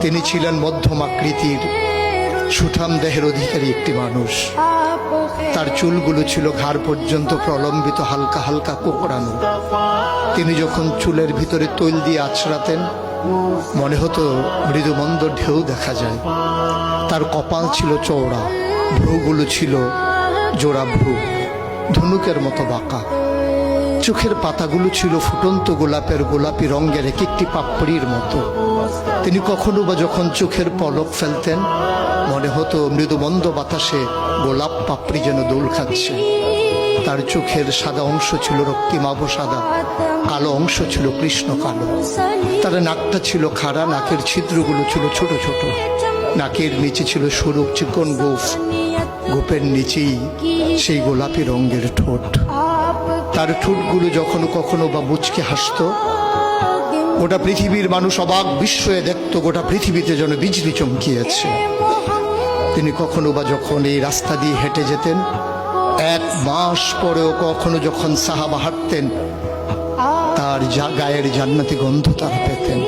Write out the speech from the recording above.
তিনি ছিলেন মধ্যম আকৃতির সুঠাম দেহের অধিকারী একটি মানুষ। তার চুলগুলো ছিল ঘাড় পর্যন্ত প্রলম্বিত, হালকা হালকা কোঁকড়ানো। তিনি যখন চুলের ভিতরে তৈল দিয়ে আছড়াতেন মনে হতো মৃদুমন্দ ঢেউ দেখা যায়। তার কপাল ছিল চওড়া, ভ্রুগুলো ছিল জোড়া ভ্রু, ধনুকের মতো বাঁকা। চোখের পাতাগুলো ছিল ফুটন্ত গোলাপের গোলাপি রঙের এক একটি পাপড়ির মতো। তিনি কখনো বা যখন চোখের পলক ফেলতেন মনে হতো মৃদুমন্দ বাতাসে গোলাপ পাপড়ি যেন দোল খাচ্ছে। তার চোখের সাদা অংশ ছিল রক্তিমাভ সাদা, কালো অংশ ছিল কৃষ্ণ কালো। তার নাকটা ছিল খাড়া, নাকের ছিদ্রগুলো ছিল ছোট ছোট। নাকের নিচে ছিল সরু চিকন গোঁফ, গোঁফের নিচেই সেই গোলাপি রঙের ঠোঁট। তার ঠোঁটগুলো যখন কখনো বা মুচকে হাসত গোটা পৃথিবীর মানুষ অবাক বিস্ময়ে দেখত গোটা পৃথিবীতে যেন বিজলি চমকিয়েছে। তিনি কখনো বা যখন এই রাস্তা দিয়ে হেঁটে যেতেন, 1 মাস পরেও কখনো যখন সাহাবা হাঁটতেন তার গায়ের জান্নাতি গন্ধ তারা পেতেন।